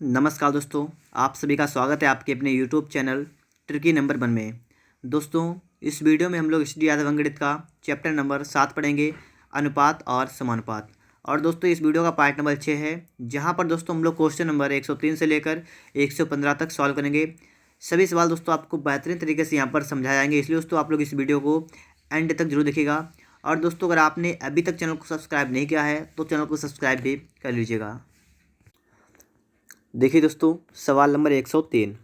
नमस्कार दोस्तों, आप सभी का स्वागत है आपके अपने यूट्यूब चैनल ट्रिकी नंबर 1 में। दोस्तों, इस वीडियो में हम लोग एच डी यादव अंकगणित का चैप्टर नंबर 7 पढ़ेंगे, अनुपात और समानुपात। और दोस्तों, इस वीडियो का पार्ट नंबर 6 है, जहां पर दोस्तों हम लोग क्वेश्चन नंबर 103 से लेकर 115 तक सॉल्व करेंगे। सभी सवाल दोस्तों आपको बेहतरीन तरीके से यहाँ पर समझाए जाएंगे, इसलिए दोस्तों आप लोग इस वीडियो को एंड तक जरूर देखिएगा। और दोस्तों, अगर आपने अभी तक चैनल को सब्सक्राइब नहीं किया है तो चैनल को सब्सक्राइब भी कर लीजिएगा। देखिए दोस्तों, सवाल नंबर 103।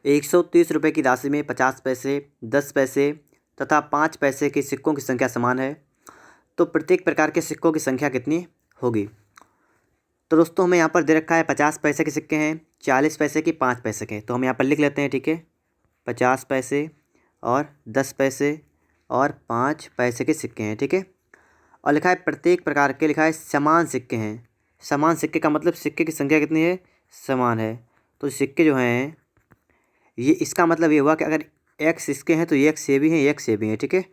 130 रुपये की राशि में 50 पैसे, 10 पैसे तथा 5 पैसे के सिक्कों की संख्या समान है, तो प्रत्येक प्रकार के सिक्कों की संख्या कितनी होगी। तो दोस्तों, हमें यहाँ पर दे रखा है 50 पैसे के सिक्के हैं, 40 पैसे के, 5 पैसे के। तो हम यहाँ पर लिख लेते हैं, ठीक है। 50 पैसे और 10 पैसे और 5 पैसे के सिक्के हैं, ठीक है। और लिखा है प्रत्येक प्रकार के, लिखा है समान सिक्के हैं। समान सिक्के का मतलब सिक्के की संख्या कितनी है, समान है। तो सिक्के जो हैं, ये इसका मतलब ये हुआ कि अगर एक्स सिक्के हैं तो ये एक्स से भी हैं, ये एक्स से भी हैं, ठीक है।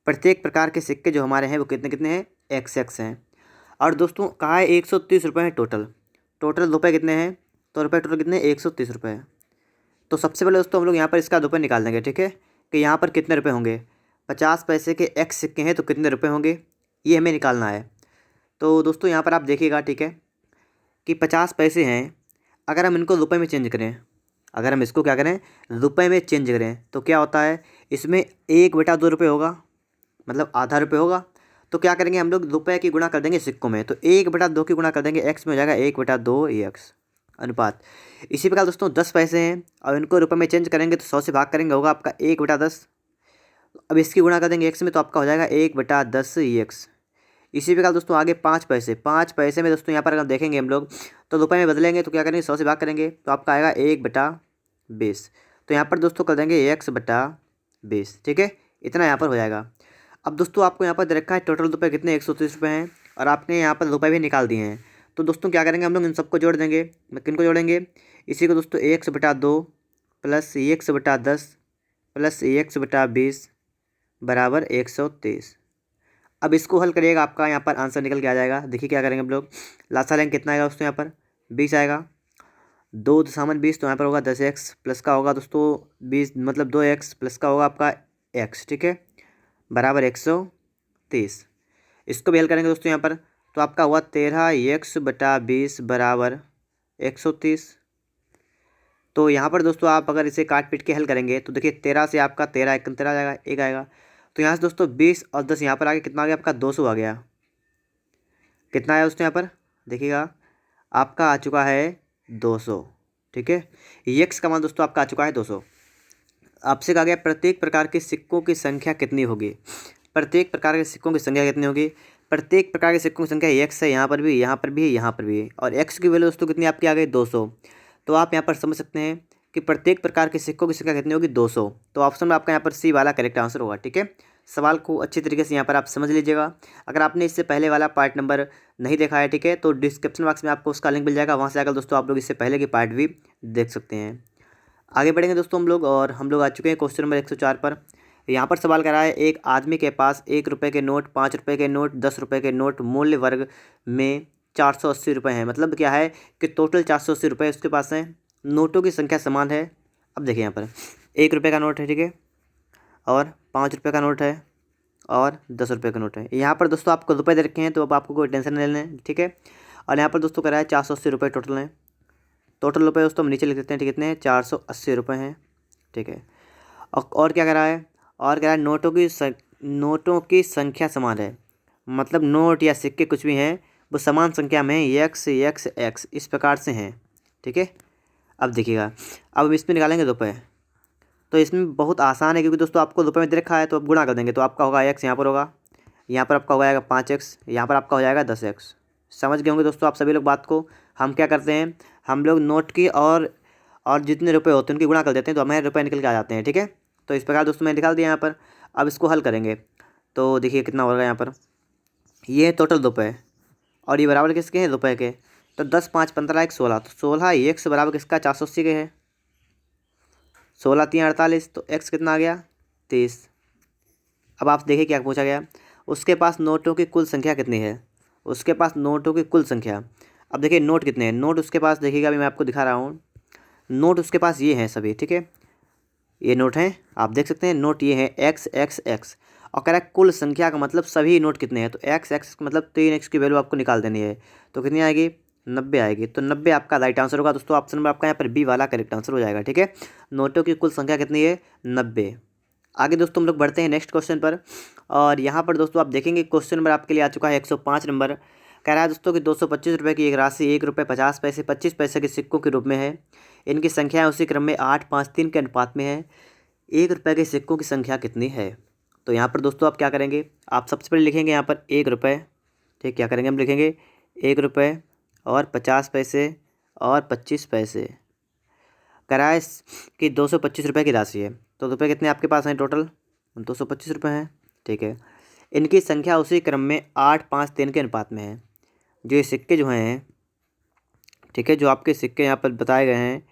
प्रत्येक प्रकार के सिक्के जो हमारे हैं वो कितने कितने हैं, एक्स एक्स हैं। और दोस्तों कहा है 130 रुपये हैं टोटल। टोटल रुपये कितने हैं, तो रुपये टोटल कितने, 130 रुपये। तो सबसे पहले दोस्तों हम लोग यहाँ पर इसका रुपये निकाल देंगे, ठीक है, कि यहाँ पर कितने रुपये होंगे। 50 पैसे के एक्स सिक्के हैं तो कितने रुपये होंगे, ये हमें निकालना है। तो दोस्तों यहाँ पर आप देखिएगा, ठीक है, कि 50 पैसे हैं, अगर हम इनको रुपए में चेंज करें, अगर हम इसको क्या करें, रुपए में चेंज करें, तो क्या होता है, इसमें 1/2 रुपये होगा, मतलब आधा रुपये होगा। तो क्या करेंगे हम लोग, रुपए की गुणा कर देंगे सिक्कों में, तो 1/2 की गुणा कर देंगे, एक्स में हो जाएगा 1/2 एक्स अनुपात। इसी प्रकार दोस्तों 10 पैसे हैं और इनको रुपए में चेंज करेंगे तो 100 से भाग करेंगे, होगा आपका 1/10। अब इसकी गुणा कर देंगे एक्स में, तो आपका हो जाएगा 1/10 एक्स। इसी प्रकार दोस्तों आगे 5 पैसे, 5 पैसे में दोस्तों यहाँ पर अगर देखेंगे हम लोग तो रुपए में बदलेंगे, तो क्या करेंगे, 100 से भाग करेंगे, तो आपका आएगा 1/20। तो यहाँ पर दोस्तों कर देंगे x/20, ठीक है, इतना यहाँ पर हो जाएगा। अब दोस्तों आपको यहाँ पर दे रखा है टोटल रुपये कितने, 130 रुपये हैं, और आपने यहाँ पर रुपये भी निकाल दिए हैं। तो दोस्तों क्या करेंगे हम लोग, इन सबको जोड़ देंगे। किन को जोड़ेंगे, इसी को दोस्तों 1/2 प्लस 1/10 प्लस 1/20 बराबर 130। अब इसको हल करिएगा, आपका यहाँ पर आंसर निकल के आ जाएगा। देखिए क्या करेंगे हम लोग, लासा लेंगे, कितना आएगा दोस्तों, यहाँ पर 20 आएगा। 2×20, तो यहाँ पर होगा 10x प्लस का होगा दोस्तों 20, मतलब 2x प्लस का होगा आपका x, ठीक है, बराबर 130। इसको भी हल करेंगे दोस्तों यहाँ पर, तो आपका हुआ 13x/20 बराबर 130। तो यहाँ पर दोस्तों आप अगर इसे काट पीट के हल करेंगे तो देखिए 13 से आपका 13 1 13 जाएगा, एक आएगा। तो यहाँ से दोस्तों 20 और 10 यहाँ पर आगे कितना आ गया, आपका 200 आ गया। कितना आया दोस्तों यहाँ पर, देखिएगा आपका आ चुका है 200, ठीक है। एक्स का मान दोस्तों आपका आ चुका है 200। आपसे कहा गया प्रत्येक प्रकार के सिक्कों की संख्या कितनी होगी। प्रत्येक प्रकार के सिक्कों की संख्या कितनी होगी, प्रत्येक प्रकार के सिक्कों की संख्या एक्स है, यहाँ पर भी, यहाँ पर भी, यहाँ पर भी, और एक्स की वैल्यू दोस्तों कितनी आपकी आ गई, 200। तो आप यहाँ पर समझ सकते हैं कि प्रत्येक प्रकार के सिक्कों की संख्या कितनी होगी, 200। तो ऑप्शन में आपका यहाँ पर सी वाला करेक्ट आंसर होगा, ठीक है। सवाल को अच्छी तरीके से यहाँ पर आप समझ लीजिएगा। अगर आपने इससे पहले वाला पार्ट नंबर नहीं देखा है, ठीक है, तो डिस्क्रिप्शन बॉक्स में आपको उसका लिंक मिल जाएगा, वहाँ से आकर दोस्तों आप लोग इससे पहले के पार्ट भी देख सकते हैं। आगे बढ़ेंगे दोस्तों हम लोग, और हम लोग आ चुके हैं क्वेश्चन नंबर 104 पर। यहाँ पर सवाल करा है, एक आदमी के पास 1 रुपये के नोट, 5 रुपये के नोट, 10 रुपये के नोट मूल्य वर्ग में 480 रुपये हैं। मतलब क्या है कि टोटल 480 रुपये उसके पास हैं, नोटों की संख्या समान है। अब देखिए यहाँ पर 1 रुपये का नोट है, ठीक है, और 5 रुपये का नोट है, और 10 रुपये का नोट है। यहाँ पर दोस्तों आपको रुपये दे रखे हैं, तो अब आपको कोई टेंशन नहीं लेना है, ठीक है। और यहाँ पर दोस्तों करा है 480 रुपये टोटल हैं। टोटल रुपये दोस्तों हम नीचे लिख देते हैं, ठीक, कितने हैं, 480 रुपये हैं, ठीक है। और क्या करा है, और कह रहा है नोटों की संख्या समान है। मतलब नोट या सिक्के कुछ भी हैं वो समान संख्या में एक्स एक्स एक्स इस प्रकार से हैं, ठीक है। अब देखिएगा, अब हम इसमें निकालेंगे रुपये। तो इसमें बहुत आसान है, क्योंकि दोस्तों आपको रुपये में दे रखा है, तो अब गुणा कर देंगे, तो आपका होगा एक्स, यहाँ पर होगा, यहाँ पर आपका हो जाएगा 5x, यहाँ पर आपका हो जाएगा 10x। समझ गए होंगे दोस्तों आप सभी लोग बात को। हम क्या करते हैं, हम लोग नोट की और जितने रुपये होते हैं उनकी गुणा कर देते हैं, तो हमें रुपये निकल के आ जाते हैं, ठीक है। तो इस प्रकार दोस्तों मैंने निकाल दिया यहाँ पर। अब इसको हल करेंगे तो देखिए कितना होगा यहाँ पर, ये टोटल रुपये और ये बराबर किसके हैं, रुपये के। तो 10 5 15 1 16, तो 16 एक्स बराबर किसका, 480 के है। 16 3 48, तो एक्स कितना आ गया, 30। अब आप देखिए क्या पूछा गया, उसके पास नोटों की कुल संख्या कितनी है। उसके पास नोटों की कुल संख्या, अब देखिए नोट कितने हैं, नोट उसके पास देखिएगा, अभी मैं आपको दिखा रहा हूँ। नोट उसके पास ये हैं सभी, ठीक है, ये नोट हैं, आप देख सकते हैं नोट ये हैं एक्स एक्स एक्स। और कह रहा है कुल संख्या का मतलब सभी नोट कितने हैं, तो एक्स एक्स मतलब 3x की वैल्यू आपको निकाल देनी है, तो कितनी आएगी 90 आएगी। तो 90 आपका राइट आंसर होगा दोस्तों, ऑप्शन नंबर आपका यहाँ पर बी वाला करेक्ट आंसर हो जाएगा, ठीक है। नोटों की कुल संख्या कितनी है 90। आगे दोस्तों हम लोग बढ़ते हैं नेक्स्ट क्वेश्चन पर। और यहाँ पर दोस्तों आप देखेंगे क्वेश्चन नंबर आपके लिए आ चुका है 105 नंबर। कह रहा है दोस्तों कि 225 रुपये की एक राशि 1 रुपये 50 पैसे 25 पैसे के सिक्कों के रूप में है। इनकी संख्या उसी क्रम में 8 5 3 के अनुपात में है। 1 रुपये के सिक्कों की संख्या कितनी है। तो यहाँ पर दोस्तों आप क्या करेंगे, आप सबसे पहले लिखेंगे यहाँ पर 1 रुपये, ठीक, क्या करेंगे हम लिखेंगे 1 रुपये और 50 पैसे और 25 पैसे। कराए कि 225 रुपये की राशि है, तो रुपये कितने आपके पास हैं टोटल 225 रुपये हैं, ठीक है। इनकी संख्या उसी क्रम में 8 5 3 के अनुपात में है। जो ये सिक्के जो हैं, ठीक है, जो आपके सिक्के यहाँ पर बताए गए हैं,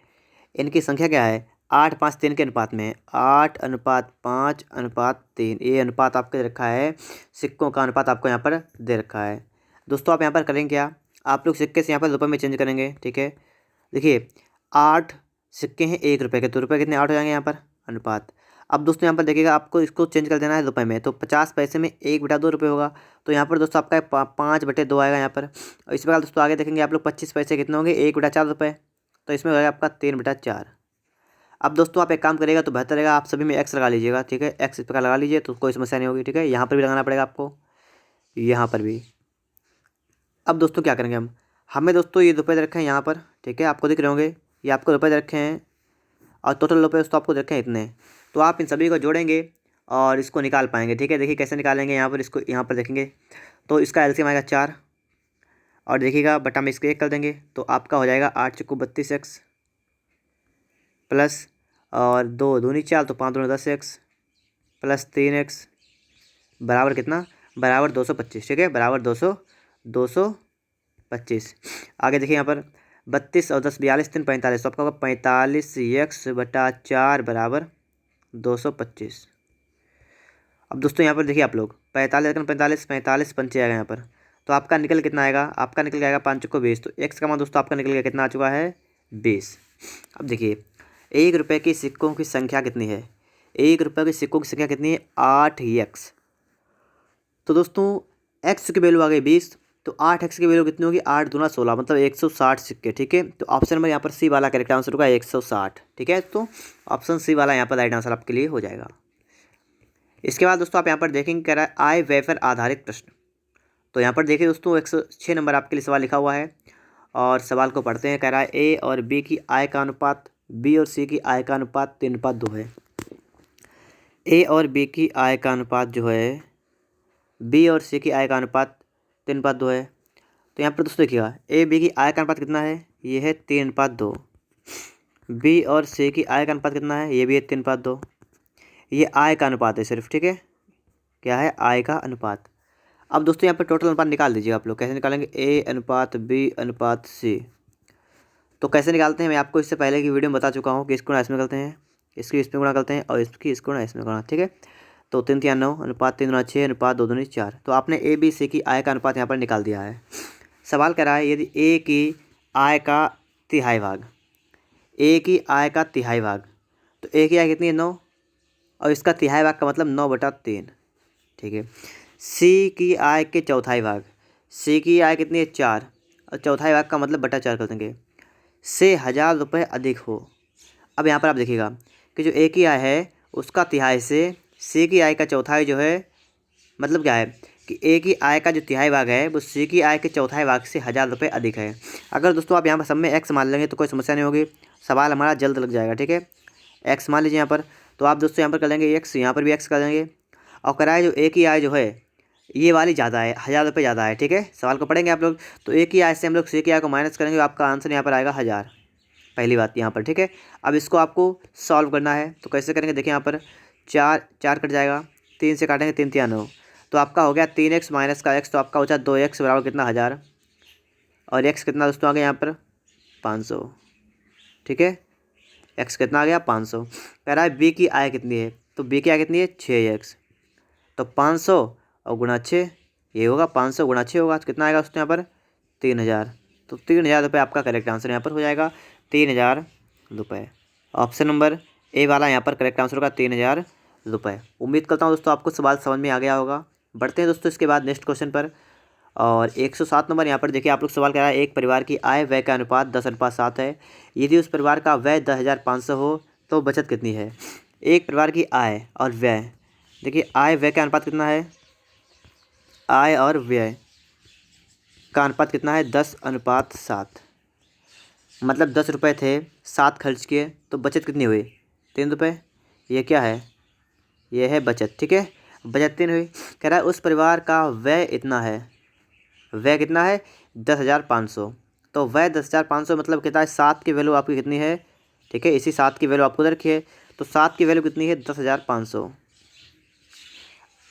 इनकी संख्या क्या है 8 5 3 के अनुपात में है। 8:5:3 ये अनुपात आपके दे रखा है, सिक्कों का अनुपात आपको यहाँ पर दे रखा है। दोस्तों आप यहाँ पर करेंगे क्या, आप लोग सिक्के से यहाँ पर रुपये में चेंज करेंगे, ठीक है। देखिए 8 सिक्के हैं 1 रुपये के, तो रुपये कितने 8 हो जाएंगे यहाँ पर अनुपात। अब दोस्तों यहाँ पर देखिएगा आपको इसको चेंज कर देना है रुपये में, तो 50 पैसे में 1/2 रुपये होगा, तो यहाँ पर दोस्तों आपका 5/2 आएगा यहाँ पर। और इस प्रकार दोस्तों आगे देखेंगे आप लोग 25 पैसे कितने होंगे 1/4 रुपये, तो इसमें हो जाएगा आपका 3/4। अब दोस्तों आप एक काम करिएगा तो बेहतर रहेगा, आप सभी में एक्स लगा लीजिएगा, ठीक है, एक्स इस प्रकार लगा लीजिए तो कोई समस्या नहीं होगी, ठीक है। यहाँ पर भी लगाना पड़ेगा आपको, यहाँ पर भी। अब दोस्तों क्या करेंगे हम, हमें दोस्तों ये रुपये दे रखे हैं यहाँ पर, ठीक है, आपको दिख रहे होंगे ये आपको रुपये दे रखे हैं, और टोटल रुपये दोस्तों आपको दे रखे हैं इतने। तो आप इन सभी को जोड़ेंगे और इसको निकाल पाएंगे, ठीक है। देखिए कैसे निकालेंगे, यहाँ पर इसको यहाँ पर देखेंगे तो इसका एलसीएम आएगा 4, और देखिएगा बटा में इसके 1 कर देंगे, तो आपका हो जाएगा 8 चौको 32x प्लस और 2 दूनी 4, तो 5 दूनी 10x प्लस 3x बराबर कितना, बराबर 225, ठीक है, बराबर 225। आगे देखिए यहाँ पर 32 और 10 42 3 45, तो आपका होगा 45x/4 बराबर 225। अब दोस्तों यहाँ पर देखिए आप लोग 45 पंचे आएगा यहाँ पर, तो आपका निकल कितना आएगा, आपका निकल जाएगा 5 चौको 20, तो x का मान दोस्तों आपका निकल गया कितना आ चुका है 20। अब देखिए 1 रुपये की सिक्कों की संख्या कितनी है, 1 रुपये के सिक्कों की संख्या कितनी है 8x। तो दोस्तों x की वैल्यू आ गई 20, तो 8x की वैल्यू कितनी होगी 8 दूना 16 मतलब 160 सिक्के, ठीक है। तो ऑप्शन नंबर यहाँ पर सी वाला करेक्ट आंसर होगा 160, ठीक है। तो ऑप्शन सी वाला यहाँ पर राइट आंसर आपके लिए हो जाएगा। इसके बाद दोस्तों आप यहाँ पर देखेंगे कह रहा है आय व्यय आधारित प्रश्न। तो यहाँ पर देखिए दोस्तों 106 नंबर आपके लिए सवाल लिखा हुआ है, और सवाल को पढ़ते हैं। कह रहा है ए और बी की आय का अनुपात बी और सी की आय का अनुपात 3:2 है। ए और बी की आय का अनुपात जो है, बी और सी की आय का अनुपात 3:2 है। तो यहाँ पर दोस्तों देखिएगा ए बी की आय का अनुपात कितना है, ये है 3:2। बी और सी की आय का अनुपात कितना है, ये भी है 3:2। ये आय का अनुपात है सिर्फ, ठीक है, क्या है आय का अनुपात। अब दोस्तों यहाँ पर टोटल अनुपात निकाल दीजिएगा आप लोग, कैसे निकालेंगे ए अनुपात बी अनुपात सी। तो कैसे निकालते हैं मैं आपको इससे पहले की वीडियो में बता चुका हूँ कि इसको इसमें करते हैं, इसकी इसमें गुणा करते हैं और इसकी इसको इसमें गुणा, ठीक है। तो 3 3 9 अनुपात 3 9 6 अनुपात 2 2 4। तो आपने ए बी सी की आय का अनुपात यहाँ पर निकाल दिया है। सवाल कह रहा है यदि ए की आय का तिहाई भाग, ए की आय का तिहाई भाग, तो ए की आय कितनी है 9, और इसका तिहाई भाग का मतलब 9/3, ठीक है। सी की आय के चौथाई भाग, सी की आय कितनी है 4, और चौथाई भाग का मतलब बटा 4 कर देंगे, से 1000 रुपये अधिक हो। अब यहाँ पर आप देखिएगा कि जो ए की आय है उसका तिहाई से सी की आय का चौथाई जो है, मतलब क्या है कि ए की आय का जो तिहाई भाग है वो सी की आय के चौथाई भाग से 1000 रुपये अधिक है। अगर दोस्तों आप यहाँ पर सब में एक्स मान लेंगे तो कोई समस्या नहीं होगी, सवाल हमारा जल्द लग जाएगा, ठीक है। एक्स मान लीजिए यहाँ पर, तो आप दोस्तों यहाँ पर कर लेंगे एक्स, यहाँ पर भी एक्स कर देंगे। और कराए जो ए की आय जो है ये वाली ज़्यादा है, 1000 रुपये ज़्यादा है, ठीक है। सवाल को पढ़ेंगे आप लोग, तो ए की आय से हम लोग सी की आय को माइनस करेंगे, आपका आंसर यहाँ पर आएगा 1000, पहली बात यहाँ पर, ठीक है। अब इसको आपको सॉल्व करना है, तो कैसे करेंगे देखिए यहाँ पर 4 कट जाएगा, 3 से काटेंगे 3 3 9, तो आपका हो गया 3x माइनस का x, तो आपका हो जाए 2x बराबर कितना 1000, और x कितना दोस्तों आ गया यहाँ पर 500, ठीक है। x कितना आ गया 500। कह रहा है b की आय कितनी है, तो b की आय कितनी है 6x, तो 500 और गुणा 6, ये होगा 500 गुणा 6 होगा, तो कितना आएगा दोस्तों यहाँ पर 3000, तो 3,000 रुपये आपका करेक्ट आंसर यहाँ पर हो जाएगा, 3,000 रुपये। ऑप्शन नंबर ए वाला यहाँ पर करेक्ट आंसर होगा 3,000 रुपये। उम्मीद करता हूँ दोस्तों आपको सवाल समझ में आ गया होगा। बढ़ते हैं दोस्तों इसके बाद नेक्स्ट क्वेश्चन पर। और 107 नंबर यहाँ पर देखिए आप लोग सवाल कर रहा है, एक परिवार की आय व्यय का अनुपात 10:7 है। यदि उस परिवार का व्यय 10,500 हो तो बचत कितनी है। एक परिवार की आय और व्यय, देखिए आय व्यय का अनुपात कितना है, आय और व्यय का अनुपात कितना है, 10:7। मतलब 10 रुपये थे, 7 खर्च किए तो बचत कितनी हुई, 3 रुपये। ये क्या है, ये है बचत, ठीक है, बचत 3 हुई। कह रहा है उस परिवार का व्यय इतना है, व्यय कितना है 10,500। तो व्यय 10,500 मतलब कितना है, 7 की वैल्यू आपकी कितनी है, ठीक है, इसी 7 की वैल्यू आपको उधर रखिए। तो 7 की वैल्यू कितनी है, 10,500।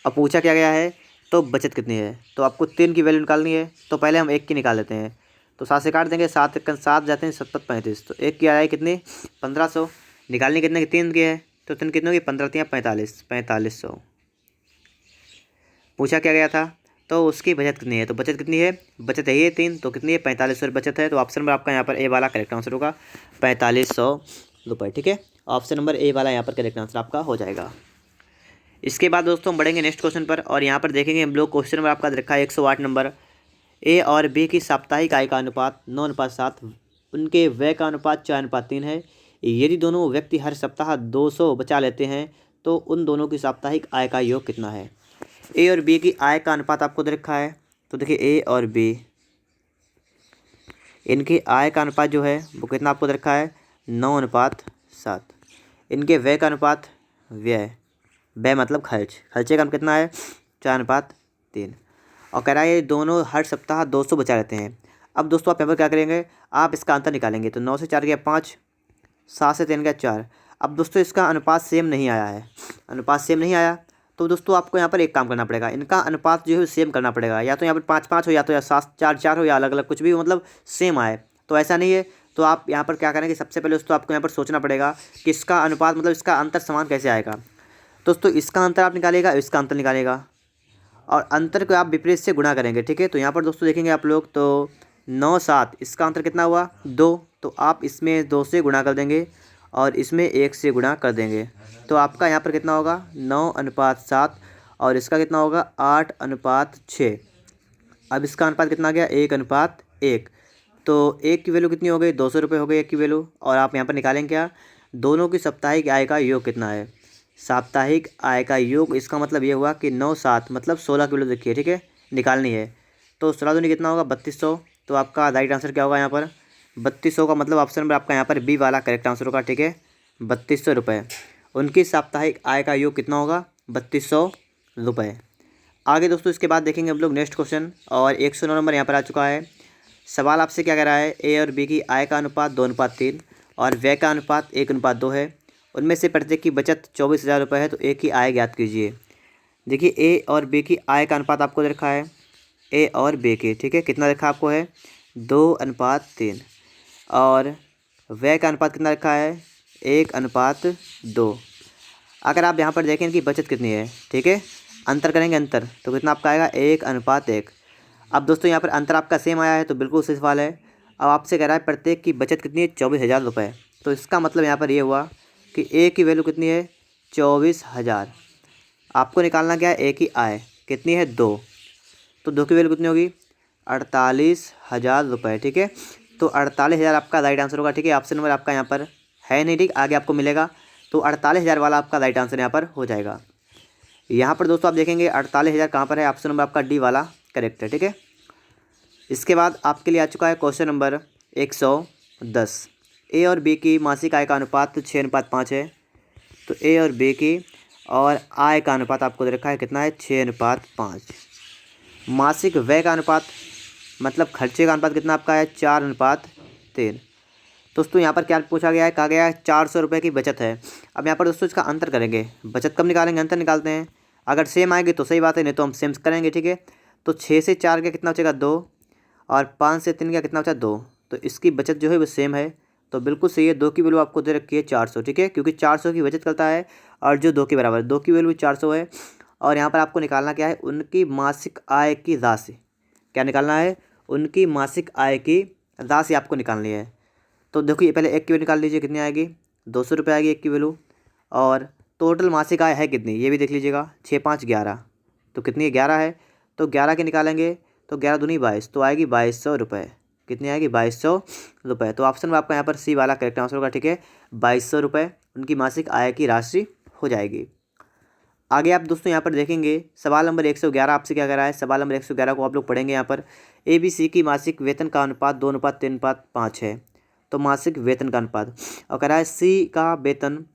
अब पूछा क्या गया है, तो बचत कितनी है, तो आपको 3 की वैल्यू निकालनी है। तो पहले हम 1 की निकाल लेते हैं। तो 7 से काट देंगे, 7 7 जाते हैं 7 35। तो 1 की आय कितनी, 1500। निकालनी कितने की, 3 की है, तो 3 कितने की, 15 3 45, 4500। पूछा क्या गया था, तो उसकी बचत कितनी है, तो बचत कितनी है, बचत है ये 3, तो कितनी है 4500 बचत है। तो ऑप्शन नंबर आपका यहाँ पर ए वाला करेक्ट आंसर होगा 4500 रुपये, ठीक है। ऑप्शन नंबर ए वाला यहाँ पर करेक्ट आंसर आपका हो जाएगा। इसके बाद दोस्तों हम बढ़ेंगे नेक्स्ट क्वेश्चन पर। और यहाँ पर देखेंगे हम लोग क्वेश्चन नंबर आपका रखा है 108 नंबर, ए और बी की साप्ताहिक आय का अनुपात 9:7, उनके व्यय का अनुपात 4:3 है। यदि दोनों व्यक्ति हर सप्ताह 200 बचा लेते हैं तो उन दोनों की साप्ताहिक आय का योग कितना है। ए और बी की आय का अनुपात आपको दे रखा है। तो देखिए ए और बी, इनकी आय का अनुपात जो है वो कितना आपको दे रखा है, 9:7। इनके व्यय का अनुपात, व्यय व्यय मतलब खर्च, खर्चे का कितना है 4:3। और कह रहा है ये दोनों हर सप्ताह 200 बचा लेते हैं। अब दोस्तों आप यहाँ पर क्या करेंगे, आप इसका अंतर निकालेंगे। तो 9 से 4 गया 5, 7 से 3 गया 4। अब दोस्तों इसका अनुपात सेम नहीं आया है, अनुपात सेम नहीं आया, तो दोस्तों आपको यहाँ पर एक काम करना पड़ेगा, इनका अनुपात जो है सेम करना पड़ेगा। या तो यहाँ पर 5-5 हो, या तो या 7-4 हो, या अलग अलग कुछ भी हो, मतलब सेम आए। तो ऐसा नहीं है, तो आप यहाँ पर क्या करेंगे, सबसे पहले दोस्तों आपको यहाँ पर सोचना पड़ेगा कि इसका अनुपात मतलब इसका अंतर समान कैसे आएगा। दोस्तों इसका अंतर आप निकालेगा, इसका अंतर निकालेगा, और अंतर को आप विपरीत से गुणा करेंगे, ठीक है। तो यहाँ पर दोस्तों देखेंगे आप लोग, तो 9-7 इसका अंतर कितना हुआ 2, तो आप इसमें 2 से गुणा कर देंगे और इसमें 1 से गुणा कर देंगे। तो आपका यहाँ पर कितना होगा 9:7, और इसका कितना होगा 8:6। अब इसका अनुपात कितना आ गया 1:1। तो 1 की वैल्यू कितनी हो गई, 200 रुपये हो गई 1 की वैल्यू। और आप यहाँ पर निकालेंगे क्या, दोनों की साप्ताहिक आय का योग कितना है। साप्ताहिक आय का योग, इसका मतलब ये हुआ कि 9-7 मतलब 16 किलो देखिए, ठीक है, निकालनी है। तो 16 दूनी कितना होगा 3200। तो आपका राइट आंसर क्या होगा यहाँ पर 3200 का मतलब ऑप्शन नंबर आपका यहाँ पर बी वाला करेक्ट आंसर होगा, ठीक है, 3200 रुपये। उनकी साप्ताहिक आय का योग कितना होगा 3200 रुपये। आगे दोस्तों इसके बाद देखेंगे हम लोग नेक्स्ट क्वेश्चन। और 109 नंबर यहाँ पर आ चुका है। सवाल आपसे क्या कह रहा है, ए और बी की आय का अनुपात 2:3 और व्यय का अनुपात 1:2 है। उनमें से प्रत्येक की बचत 24,000 रुपये है, तो ए की आय ज्ञात कीजिए। देखिए ए और बी की आय का अनुपात आपको दे रखा है, ए और बी की, ठीक है, कितना रखा आपको है 2:3, और व्यय का अनुपात कितना रखा है 1:2। अगर आप यहाँ पर देखें इनकी बचत कितनी है, ठीक है, अंतर करेंगे अंतर, तो कितना आपका आएगा 1:1। अब दोस्तों यहाँ पर अंतर आपका सेम आया है, तो बिल्कुल सही सवाल है। अब आपसे कह रहा है प्रत्येक की बचत कितनी है 24,000 रुपये। तो इसका मतलब यहाँ पर ये हुआ कि ए की वैल्यू कितनी है 24,000। आपको निकालना क्या है, ए की आय कितनी है 2, तो 2 की वैल्यू कितनी होगी 48,000 रुपये, ठीक है। तो 48,000 आपका राइट आंसर होगा, ठीक है। ऑप्शन नंबर आपका यहाँ पर है नहीं, ठीक, आगे आपको मिलेगा। तो 48,000 वाला आपका राइट आंसर यहाँ पर हो जाएगा। यहाँ पर दोस्तों आप देखेंगे 48,000 कहाँ पर है, ऑप्शन नंबर आपका डी वाला करेक्ट है, ठीक है। इसके बाद आपके लिए आ चुका है क्वेश्चन नंबर 110। ए और बी की मासिक आय का अनुपात 6:5 है। तो ए और बी की और आय का अनुपात आपको दे रखा है कितना है 6:5। मासिक व्यय का अनुपात मतलब खर्चे का अनुपात कितना आपका है 4:3। दोस्तों यहाँ पर क्या पूछा गया है, कहा गया है 400 रुपये की बचत है। अब यहाँ पर दोस्तों इसका अंतर करेंगे, बचत कब निकालेंगे, अंतर निकालते हैं। अगर सेम आएगी तो सही बात है, नहीं तो हम सेम करेंगे, ठीक है। तो 6 से 4 का कितना बचेगा 2, और 5 से 3 का कितना बचा 2। तो इसकी बचत जो है वो सेम है, तो बिल्कुल सही है। 2 की वैल्यू आपको दे रखी है 400, ठीक है, क्योंकि 400 की बचत करता है और जो 2 के बराबर, 2 की वैल्यू 400 है। और यहाँ पर आपको निकालना क्या है, उनकी मासिक आय की राशि। क्या निकालना है, उनकी मासिक आय की राशि आपको निकालनी है। तो देखिए पहले एक की वैल्यू निकाल लीजिए, कितनी आएगी, 200 रुपये आएगी एक की वैल्यू। और टोटल मासिक आय है कितनी, ये भी देख लीजिएगा, 6×5=11, तो कितनी है, 11 है। तो 11 के निकालेंगे तो 11×2=22, तो आएगी 2200 रुपये। कितनी आएगी, 2200 रुपये। तो ऑप्शन में आपका यहाँ पर सी वाला करेक्ट आंसर होगा, ठीक है। 2200 रुपये उनकी मासिक आय की राशि हो जाएगी। आगे आप दोस्तों यहाँ पर देखेंगे सवाल नंबर 111 आपसे क्या कह रहा है। सवाल नंबर 111 को आप लोग पढ़ेंगे। यहाँ पर ABC की मासिक वेतन का अनुपात 2:3:5 है। तो मासिक वेतन का अनुपात, और कह रहा है सी का वेतन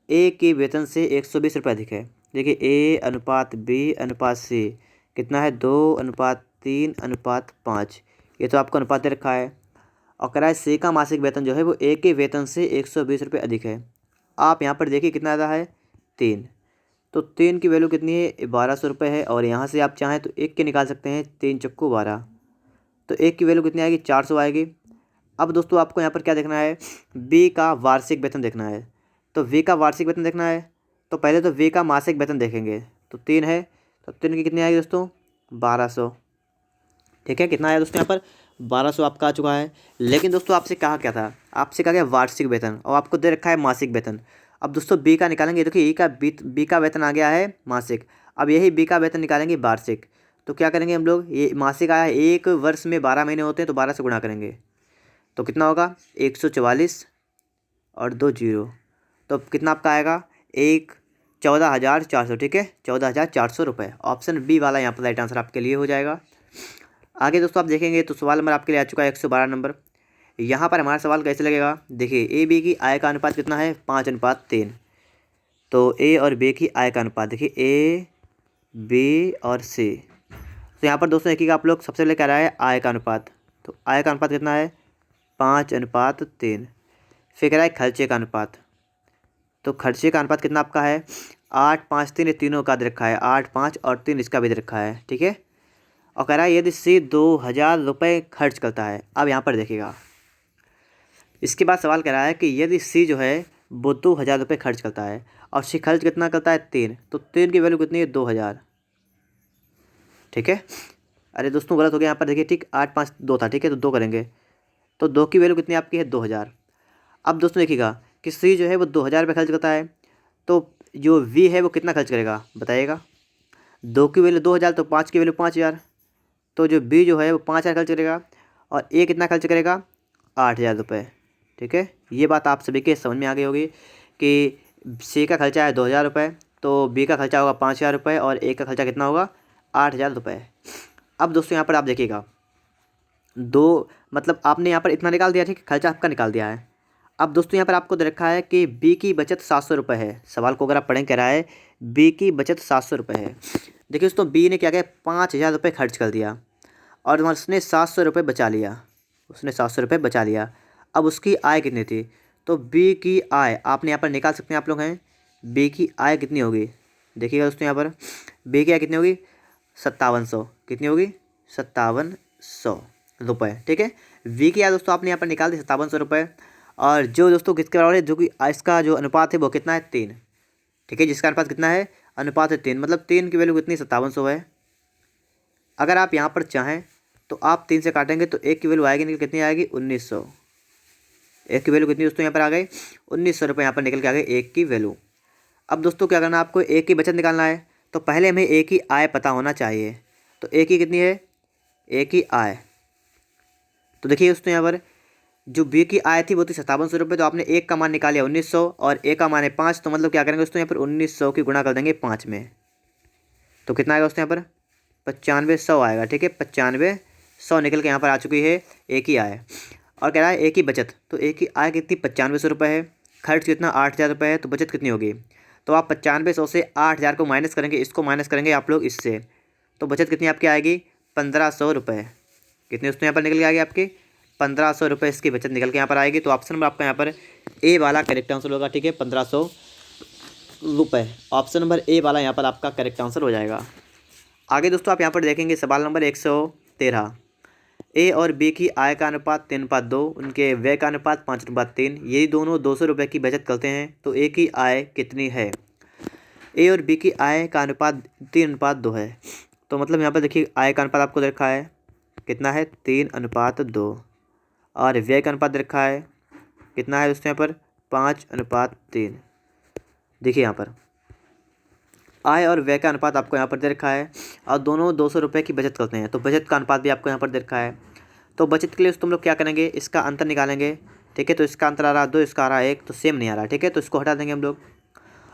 ए के वेतन से 120 रुपये अधिक है। देखिए A/B/C कितना है, 2:3:5। ये तो आपको अनुपात दे रखा है। और कह रहा है सी का मासिक वेतन जो है वो ए के वेतन से 120 रुपये अधिक है। आप यहाँ पर देखिए कितना ज़्यादा है, 3। तो 3 की वैल्यू कितनी है, 1200 रुपये है। और यहाँ से आप चाहें तो एक के निकाल सकते हैं, 3×4=12। तो एक की वैल्यू कितनी आएगी, 400 आएगी। अब दोस्तों आपको यहाँ पर क्या देखना है, बी का वार्षिक वेतन देखना है। तो वी का वार्षिक वेतन देखना है, तो पहले तो वी का मासिक वेतन देखेंगे। तो 3 है, तो 3 की कितनी आएगी दोस्तों, 1200। ठीक है, कितना आया दोस्तों यहाँ पर, 1200 आपका आ चुका है। लेकिन दोस्तों आपसे कहा क्या था, आपसे कहा गया वार्षिक वेतन, और आपको दे रखा है मासिक वेतन। अब दोस्तों बी का निकालेंगे, देखिए बी का वेतन आ गया है मासिक। अब यही बी का वेतन निकालेंगे वार्षिक। तो क्या करेंगे हम लोग, ये मासिक आया है, एक वर्ष में 12 महीने होते हैं, तो 12 से गुणा करेंगे तो कितना होगा, 144 और 2 जीरो। तो कितना आपका आएगा, 14,400। ठीक है, 14,400 रुपये। ऑप्शन बी वाला यहाँ पर राइट आंसर आपके लिए हो जाएगा। आगे दोस्तों आप देखेंगे तो सवाल नंबर आपके लिए आ चुका है 112 नंबर। यहाँ पर हमारा सवाल कैसे लगेगा, देखिए ए बी की आय का अनुपात कितना है, 5:3। तो ए और बी की आय का अनुपात देखिए, ए बी और सी। तो यहाँ पर दोस्तों देखिएगा आप लोग, सबसे पहले क्या रहा है, आय का अनुपात। तो आय का अनुपात कितना है, 5:3। फिर कह रहा है खर्चे का अनुपात। तो खर्चे का अनुपात कितना आपका है, 8, 5, 3, ये तीनों का दे रखा है, 8, 5 और 3 इसका भी दे रखा है। ठीक है, और कह रहा है यदि सी 2,000 रुपये खर्च करता है। अब यहाँ पर देखिएगा, इसके बाद सवाल कह रहा है कि यदि सी जो है वो 2,000 रुपये खर्च करता है, और सी खर्च कितना करता है, 3। तो 3 की वैल्यू कितनी है, 2,000। ठीक है, अरे दोस्तों गलत हो गया यहाँ पर, देखिए ठीक, 8, 5, 2 था। ठीक है, तो 2 करेंगे, तो 2 की वैल्यू कितनी आपकी है, 2,000। अब दोस्तों देखिएगा कि सी जो है वो 2,000 रुपये खर्च करता है, तो जो वी है वो कितना खर्च करेगा बताइएगा। 2 की वैल्यू 2,000, तो 5 की वैल्यू 5,000। तो जो बी जो है वो 5,000 खर्च करेगा, और ए कितना खर्च करेगा, 8,000 रुपये। ठीक है, ये बात आप सभी के समझ में आ गई होगी कि सी का खर्चा है 2,000 रुपये, तो बी का खर्चा होगा 5,000 रुपये, और ए का खर्चा कितना होगा, 8,000 रुपये। अब दोस्तों यहाँ पर आप देखिएगा, दो मतलब आपने यहाँ पर इतना निकाल दिया, ठीक है, खर्चा आपका निकाल दिया है। अब दोस्तों यहाँ पर आपको दे रखा है कि बी की बचत 700 रुपये है। सवाल को अगर आप पढ़ें, कह रहा है बी की बचत 700 रुपये है। देखिए दोस्तों, बी ने क्या किया, 5,000 रुपये खर्च कर दिया, और उसने 700 रुपये बचा लिया। उसने 700 रुपये बचा लिया। अब उसकी आय कितनी थी, तो बी की आय आपने यहाँ पर निकाल सकते हैं, आप लोग हैं। बी की आय कितनी होगी, देखिएगा दोस्तों यहाँ पर बी की आय कितनी होगी, 5700। कितनी होगी, 5700 रुपये। ठीक है, वी की आय दोस्तों आपने यहाँ पर निकाल दी 5700 रुपये। और जो दोस्तों किसके बराबर है, जो कि इसका जो अनुपात है वो कितना है, 3। ठीक है, जिसका अनुपात कितना है, अनुपात है 3, मतलब 3 की वैल्यू कितनी, 5700 है। अगर आप यहाँ पर चाहें तो आप 3 से काटेंगे तो एक की वैल्यू आएगी, निकल कितनी आएगी, 1900। एक की वैल्यू कितनी दोस्तों यहाँ पर आ गई, 1900 रुपये यहाँ पर निकल के आ गई एक की वैल्यू। अब दोस्तों क्या करना है, आपको एक की बचत निकालना है, तो पहले हमें एक की आय पता होना चाहिए। तो एक की कितनी है, एक की आय। तो देखिए दोस्तों यहाँ पर जो बी की आय थी वो थी 5700 रुपये, तो आपने एक का मान निकाल लिया 1900, और एक का मान है 5। तो मतलब क्या करेंगे दोस्तों, यहाँ पर 1900 की गुणा कर देंगे 5 में, तो कितना आएगा दोस्तों यहाँ पर, 9500 आएगा। ठीक है, 9500 निकल के यहाँ पर आ चुकी है एक ही आय। और कह रहा है एक ही बचत, तो एक ही आय कितनी, 9500 रुपये है। खर्च कितना, 8,000 रुपये है, तो बचत कितनी होगी, तो आप 9500 से 8,000 को माइनस करेंगे, इसको माइनस करेंगे आप लोग इससे, तो बचत कितनी आपकी आएगी, 1500 रुपये। कितनी दोस्तों यहाँ पर निकल के आएगी आपकी, 1500 रुपये इसकी बचत निकल के यहाँ पर आएगी। तो ऑप्शन नंबर आपका यहाँ पर ए वाला करेक्ट आंसर होगा। ठीक है, 1500 रुपये, ऑप्शन नंबर ए वाला यहाँ पर आपका करेक्ट आंसर हो जाएगा। आगे दोस्तों आप यहाँ पर देखेंगे सवाल नंबर 113। ए और बी की आय का अनुपात 3:2, उनके व्यय का अनुपात 5:3। यदि दोनों 200 रुपये की बचत करते हैं तो ए की आय कितनी है। ए और बी की आय का अनुपात 3:2 है। तो मतलब यहाँ पर देखिए आय का अनुपात आपको दे रखा है कितना है, 3:2। और व्यय का अनुपात दे रखा है कितना है दोस्तों यहाँ पर 5:3। देखिए यहाँ पर आय और व्यय का अनुपात आपको यहाँ पर दे रखा है और दोनों 200 रुपये की बचत करते हैं, तो बचत का अनुपात भी आपको यहाँ पर दे रखा है। तो बचत के लिए तुम लोग क्या करेंगे, इसका अंतर निकालेंगे। ठीक है, तो इसका अंतर आ रहा 2, इसका आ रहा 1, तो सेम नहीं आ रहा। ठीक है, तो इसको हटा देंगे हम लोग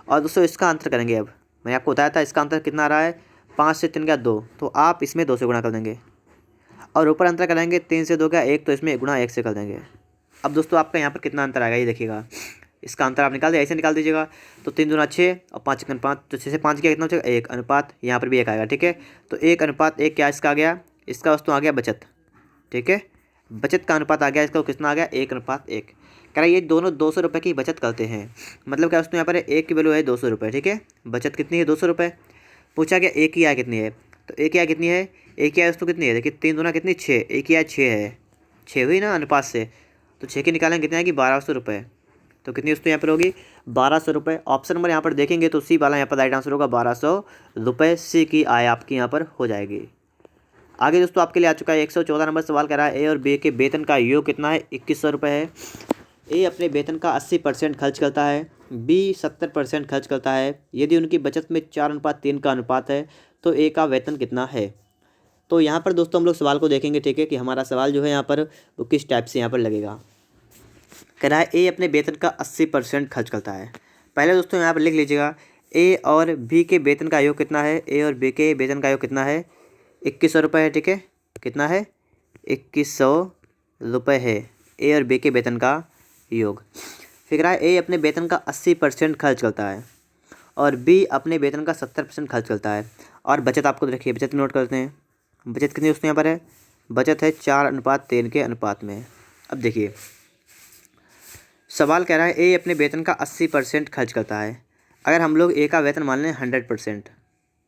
और दोस्तों इसका अंतर करेंगे। अब मैंने आपको बताया था इसका अंतर कितना आ रहा है, 5 से 3 का 2, तो आप इसमें 2 से गुणा कर देंगे और ऊपर अंतर करेंगे 3 से 2 का 1, तो इसमें गुणा 1 से कर देंगे। अब दोस्तों आपका यहाँ पर कितना अंतर आएगा ये देखिएगा, इसका अंतर आप निकाल दिए, ऐसे निकाल दीजिएगा। तो 3 दूना 6 और 5 एकम 5, तो 6 से 5 किया कितना हो जाएगा 1 अनुपात, यहाँ पर भी 1 आएगा। ठीक है, तो 1:1 क्या इसका आ गया, इसका दोस्तों आ गया बचत। ठीक है, बचत का अनुपात आ गया इसका, कितना आ गया 1:1। कह रहा है ये दोनों 200 रुपये की बचत करते हैं, मतलब क्या दोस्तों यहाँ पर एक की वैल्यू है 200 रुपये। ठीक है, बचत कितनी है 200 रुपये। पूछा गया एक की आय कितनी है, तो एक की आय कितनी है, एक की आय दोस्तों कितनी है, देखिए 3 दूना कितनी 6, एक की आय 6 है, 6 हुई ना अनुपात से, तो 6 की निकालेंगे कितनी आएगी 1200 रुपये। तो कितनी दोस्तों यहाँ पर होगी 1200 रुपये। ऑप्शन नंबर यहाँ पर देखेंगे तो सी वाला यहाँ पर राइट आंसर होगा 1200 रुपये। सी की आय आपकी यहाँ पर हो जाएगी। आगे दोस्तों आपके लिए आ चुका है 114 नंबर सवाल। कह रहा है ए और बी के वेतन का योग कितना है 2100 रुपये है। ए अपने वेतन का 80% खर्च करता है, बी 70% खर्च करता है। यदि उनकी बचत में 4:3 का अनुपात है तो ए का वेतन कितना है। तो यहाँ पर दोस्तों हम लोग सवाल को देखेंगे। ठीक है, कि हमारा सवाल जो है यहाँ पर वो किस टाइप से यहाँ पर लगेगा। कह रहा है ए अपने वेतन का 80% खर्च करता है। पहले दोस्तों यहाँ पर लिख लीजिएगा ए और बी के वेतन का योग कितना है, ए और बी के वेतन का योग कितना है 2100 रुपये है। ठीक है, कितना है 2100 रुपये है ए और बी के वेतन का योग। फिर कह रहा है ए अपने वेतन का 80% खर्च करता है और बी अपने वेतन का 70% खर्च करता है। और बचत आपको रखिए, बचत नोट करते हैं। बचत कितनी दोस्तों यहाँ पर है, बचत है 4:3 के अनुपात में। अब देखिए सवाल कह रहा है ए अपने वेतन का 80% खर्च करता है। अगर हम लोग ए का वेतन मान लें 100%,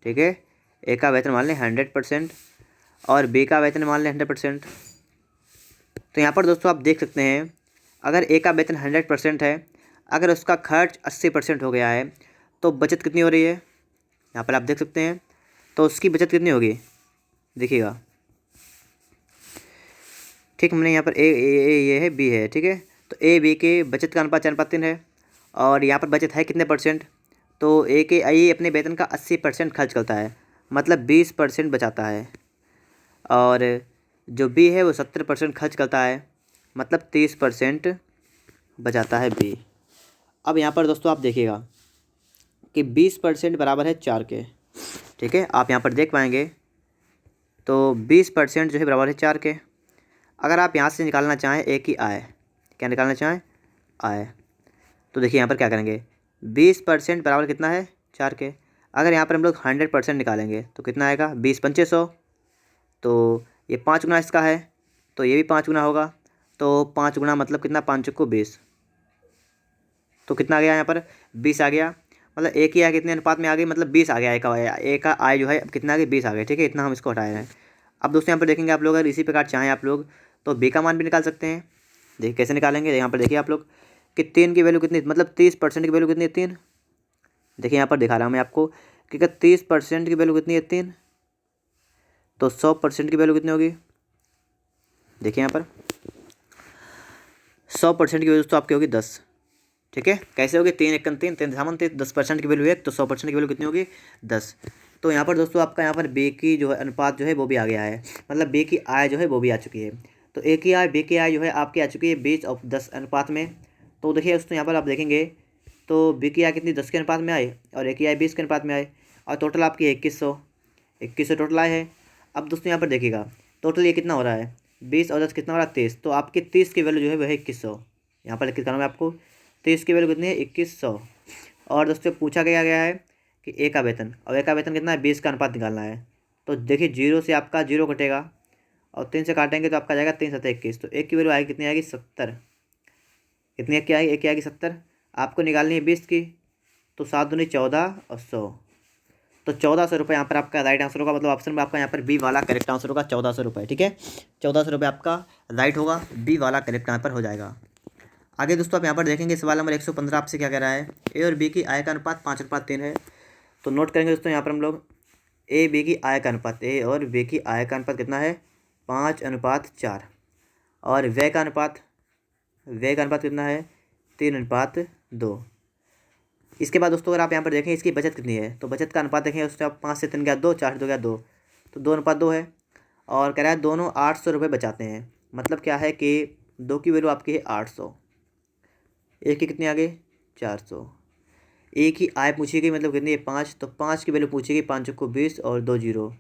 ठीक है, ए का वेतन मान लें 100% और बी का वेतन मान लें 100%, तो यहाँ पर दोस्तों आप देख सकते हैं अगर ए का वेतन 100% है, अगर उसका खर्च 80% हो गया है तो बचत कितनी हो रही है, यहाँ पर आप देख सकते हैं। तो उसकी बचत कितनी होगी देखिएगा। ठीक, हमने यहाँ पर ये है बी है। ठीक है, तो ए बी के बचत का अनुपात 4:3 है और यहाँ पर बचत है कितने परसेंट, तो ए अपने वेतन का 80% खर्च करता है, मतलब 20% बचाता है। और जो बी है वो 70% खर्च करता है, मतलब 30% बचाता है बी। अब यहाँ पर दोस्तों आप देखिएगा कि 20% बराबर है 4 के। ठीक है, आप यहाँ पर देख पाएंगे तो 20% जो है बराबर है 4 के। अगर आप यहाँ से निकालना चाहें ए की आय, क्या निकालना चाहें आय, तो देखिए यहाँ पर क्या करेंगे 20% बराबर कितना है 4 के। अगर यहाँ पर हम लोग 100% निकालेंगे तो कितना आएगा 20×500, तो ये 5 गुना इसका है तो ये भी 5 गुना होगा, तो 5 गुना मतलब कितना 5×20, तो कितना आ गया यहाँ पर 20 आ गया। मतलब एक ही आय कितने अनुपात में आ गई, मतलब 20 आ गया एक का आय जो है अब कितना आ गया 20 आ गया। ठीक है, इतना हम इसको हटाए हैं। अब दोस्तों यहाँ पर देखेंगे आप लोग अगर इसी प्रकार चाहें आप लोग तो बी का मान भी निकाल सकते हैं। देखिए कैसे निकालेंगे, यहाँ पर देखिए आप लोग कि 3 की वैल्यू कितनी, मतलब 30% की वैल्यू कितनी है 3। देखिए यहाँ पर दिखा रहा हूँ मैं आपको कि अगर 30% की वैल्यू कितनी है 3, तो 100% की वैल्यू कितनी होगी। देखिए यहाँ पर 100% की वैल्यू दोस्तों आपकी होगी 10। ठीक है, कैसे होगी 3×1 3 3 3 10% की वैल्यू 1, तो 100% की वैल्यू कितनी होगी 10। तो यहाँ पर दोस्तों आपका यहाँ पर बी की जो है अनुपात जो है वो भी आ गया है, मतलब बी की आय जो है वो भी आ चुकी है। तो ए की आय बी की आय जो है आपकी आ चुकी है 20 और 10 अनुपात में। तो देखिए दोस्तों यहाँ पर आप देखेंगे तो बी की आय कितनी 10 के अनुपात में आए और ए की आय 20 के अनुपात में आए और टोटल आपकी 2100 टोटल आए है। अब दोस्तों यहाँ पर देखिएगा टोटल ये कितना हो रहा है 20 और 10 कितना हो रहा है 23, तो आपकी 30 की वैल्यू जो है वह है 2100। यहाँ पर लिख के मैं आपको 30 की वैल्यू कितनी है 2100। और दोस्तों पूछा गया है कि ए का वेतन, और ए का वेतन कितना है 20 का अनुपात निकालना है। तो देखिए 0 से आपका 0 कटेगा और 3 से काटेंगे तो आपका जाएगा 3 7 21, तो एक की वैल्यू आएगी कितनी आएगी 70। कितनी एक की आएगी, एक की आएगी 70। आपको निकालनी है 20 की, तो 7 दूनी 14 और 100, तो 1400 रुपये यहाँ पर आपका राइट आंसर होगा। मतलब ऑप्शन में आपका यहाँ पर बी वाला करेक्ट आंसर होगा 1400 रुपये। ठीक है, 1400 रुपये आपका राइट होगा, बी वाला करेक्ट यहाँ पर हो जाएगा। आगे दोस्तों आप यहाँ पर देखेंगे सवाल नंबर 115 आपसे क्या कह रहा है ए और बी की आय का अनुपात 5:3 है। तो नोट करेंगे दोस्तों यहाँ पर हम लोग ए बी की आय का अनुपात, ए और बी की आय का अनुपात कितना है 5:4। और व्यय का अनुपात कितना है? 3:2। इसके बाद दोस्तों अगर आप यहाँ पर देखें इसकी बचत कितनी है, तो बचत का अनुपात देखें उसमें आप 5 से 3 गया 2, 4 से 2 गया 2, तो 2:2 है। और कह रहा है दोनों 800 रुपये बचाते हैं। मतलब क्या है कि 2 की वैल्यू आपकी है 800, एक की कितनी आ गई 400। एक ही आय पूछी गई मतलब कितनी है 5, तो 5 की वैल्यू पूछी गई, 5 को 20 और 2 जीरो,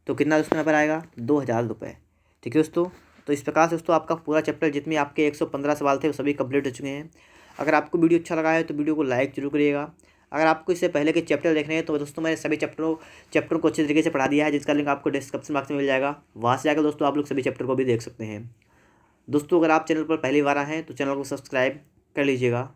तो कितना दोस्तों यहाँ पर आएगा 2000 रुपये। ठीक है दोस्तों, तो इस प्रकार से दोस्तों आपका पूरा चैप्टर जितने आपके 115 सवाल थे वो सभी कंप्लीट हो चुके हैं। अगर आपको वीडियो अच्छा लगा है तो वीडियो को लाइक जरूर करिएगा। अगर आपको इससे पहले के चैप्टर देखने हैं तो दोस्तों मैंने सभी चैप्टरों को अच्छे तरीके से पढ़ा दिया है, जिसका लिंक आपको डिस्क्रिप्शन बॉक्स में मिल जाएगा। वहाँ से जाकर दोस्तों आप लोग सभी चैप्टर को भी देख सकते हैं। दोस्तों अगर आप चैनल पर पहली बार आए हैं तो चैनल को सब्सक्राइब कर लीजिएगा।